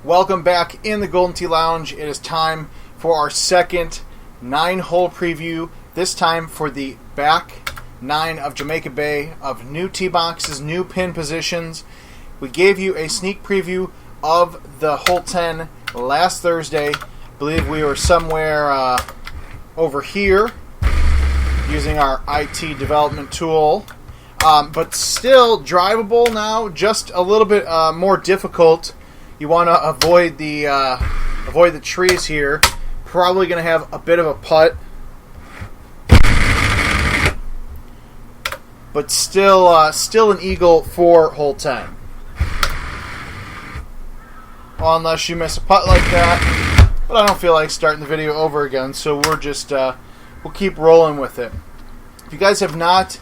Welcome back in the Golden Tee Lounge. It is time for our second 9-hole preview, this time for the back 9 of Jamaica Bay, of new tee boxes, new pin positions. We gave you a sneak preview of the hole 10 last Thursday. I believe we were somewhere over here using our IT development tool. But still drivable now, just a little bit more difficult. You want to avoid the trees here. Probably going to have a bit of a putt, but still an eagle for hole 10. Well, unless you miss a putt like that, but I don't feel like starting the video over again, so we're just we'll keep rolling with it. If you guys have not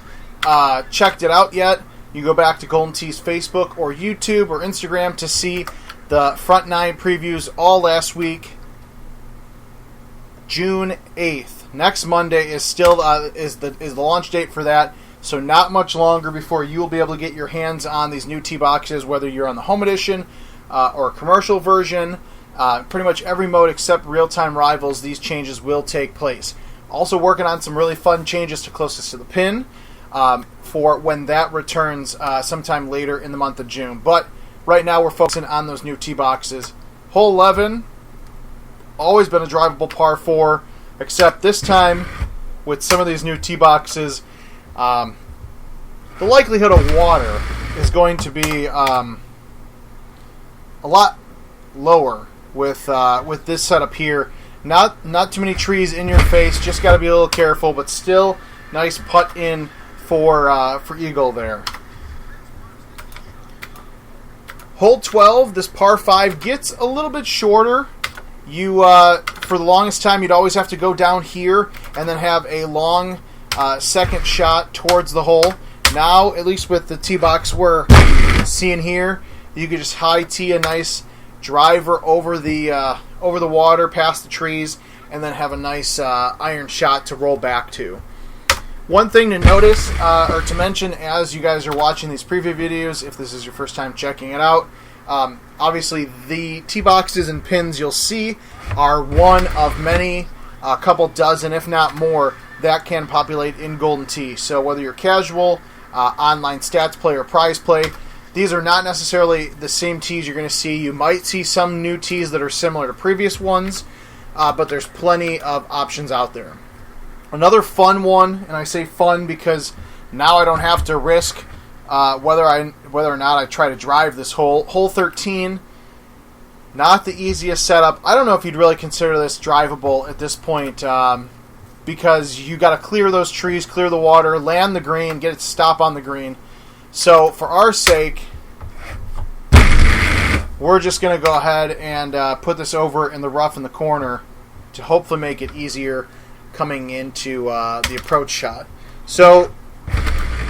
checked it out yet, you go back to Golden Tee's Facebook or YouTube or Instagram to see the front 9 previews all last week. June 8th. Next Monday is still is the launch date for that. So not much longer before you will be able to get your hands on these new tee boxes, whether you're on the home edition or a commercial version. Pretty much every mode except real-time rivals, these changes will take place. Also working on some really fun changes to closest to the pin for when that returns sometime later in the month of June. But right now we're focusing on those new tee boxes. Hole 11, always been a drivable par 4, except this time with some of these new tee boxes, the likelihood of water is going to be a lot lower with this setup here. Not too many trees in your face, just got to be a little careful, but still nice putt in for eagle there. Hole 12, this par 5 gets a little bit shorter. You for the longest time you'd always have to go down here and then have a long second shot towards the hole. Now, at least with the tee box we're seeing here, you could just high tee a nice driver over the water past the trees and then have a nice iron shot to roll back to. One thing to notice or to mention as you guys are watching these preview videos, if this is your first time checking it out, obviously the tee boxes and pins you'll see are one of many, a couple dozen if not more, that can populate in Golden Tee. So whether you're casual, online stats play, or prize play, these are not necessarily the same tees you're going to see. You might see some new tees that are similar to previous ones, but there's plenty of options out there. Another fun one, and I say fun because now I don't have to risk whether or not I try to drive this hole. Hole 13, not the easiest setup. I don't know if you'd really consider this drivable at this point because you got to clear those trees, clear the water, land the green, get it to stop on the green. So for our sake, we're just going to go ahead and put this over in the rough in the corner to hopefully make it easier coming into the approach shot. So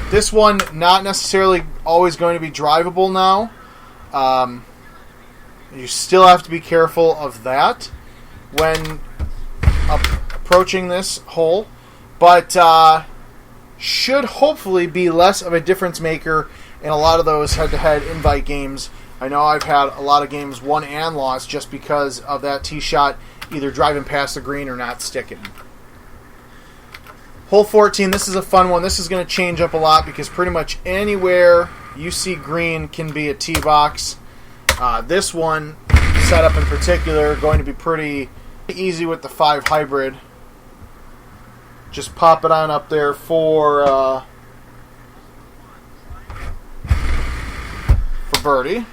this one not necessarily always going to be drivable now. You still have to be careful of that when approaching this hole, but should hopefully be less of a difference maker in a lot of those head-to-head invite games. I know I've had a lot of games won and lost just because of that tee shot either driving past the green or not sticking. Hole 14, this is a fun one. This is going to change up a lot because pretty much anywhere you see green can be a tee box. This one, setup in particular, going to be pretty easy with the 5 hybrid. Just pop it on up there for birdie.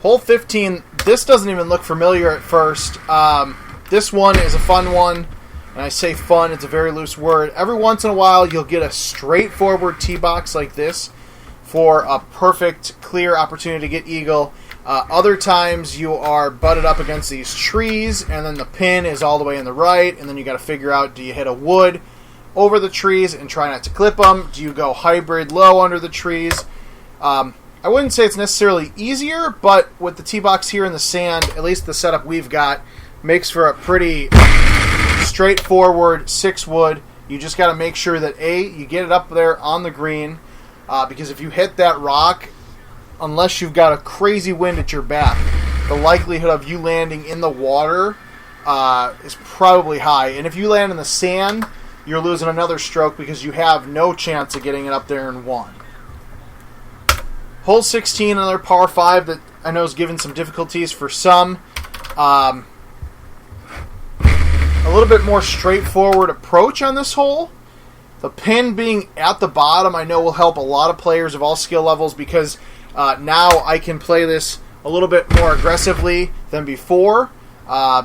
Hole 15, this doesn't even look familiar at first. This one is a fun one, and I say fun, it's a very loose word. Every once in a while, you'll get a straightforward tee box like this for a perfect, clear opportunity to get eagle. Other times, you are butted up against these trees, and then the pin is all the way in the right, and then you got to figure out, do you hit a wood over the trees and try not to clip them? Do you go hybrid low under the trees? I wouldn't say it's necessarily easier, but with the tee box here in the sand, at least the setup we've got, makes for a pretty straightforward 6 wood. You just got to make sure that A, you get it up there on the green, because if you hit that rock, unless you've got a crazy wind at your back, the likelihood of you landing in the water is probably high. And if you land in the sand, you're losing another stroke because you have no chance of getting it up there in one. Hole 16, another par 5 that I know is given some difficulties for some. A little bit more straightforward approach on this hole. The pin being at the bottom I know will help a lot of players of all skill levels because now I can play this a little bit more aggressively than before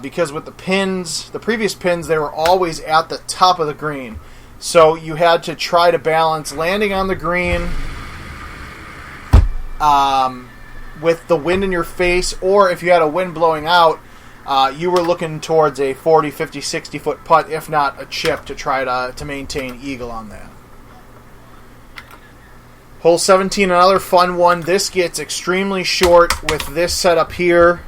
because with the pins, the previous pins, they were always at the top of the green. So you had to try to balance landing on the green with the wind in your face, or if you had a wind blowing out, you were looking towards a 40, 50, 60 foot putt, if not a chip, to try to maintain eagle on that. Hole 17, another fun one. This gets extremely short with this setup here.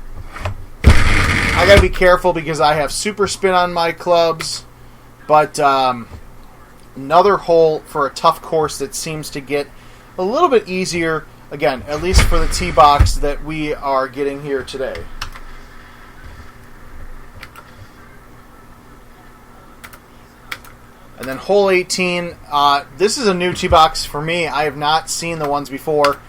I gotta be careful because I have super spin on my clubs, but another hole for a tough course that seems to get a little bit easier, again, at least for the tee box that we are getting here today. And then hole 18, this is a new tee box for me. I have not seen the ones before.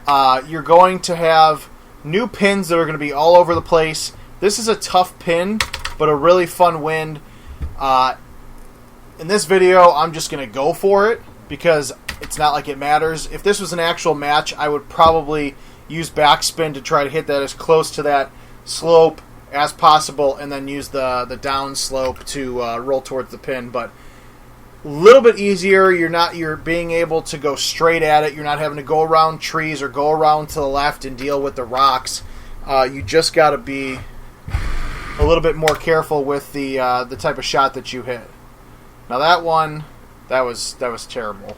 You're going to have new pins that are going to be all over the place. This is a tough pin, but a really fun wind. In this video, I'm just going to go for it because it's not like it matters. If this was an actual match, I would probably use backspin to try to hit that as close to that slope as possible and then use the down slope to roll towards the pin. But a little bit easier. You're being able to go straight at it. You're not having to go around trees or go around to the left and deal with the rocks. You just got to be a little bit more careful with the type of shot that you hit. Now that one, that was terrible.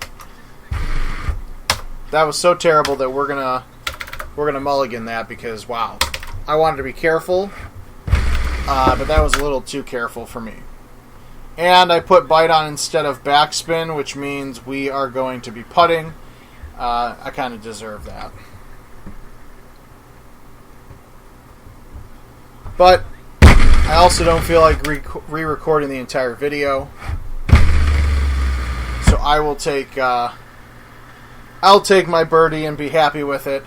That was so terrible that we're gonna mulligan that because wow, I wanted to be careful, but that was a little too careful for me. And I put bite on instead of backspin, which means we are going to be putting. I kind of deserve that. But I also don't feel like re-recording the entire video. So I'll take my birdie and be happy with it.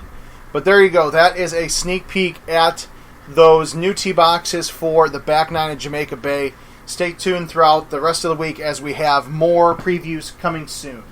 But there you go. That is a sneak peek at those new tee boxes for the back nine of Jamaica Bay. Stay tuned throughout the rest of the week as we have more previews coming soon.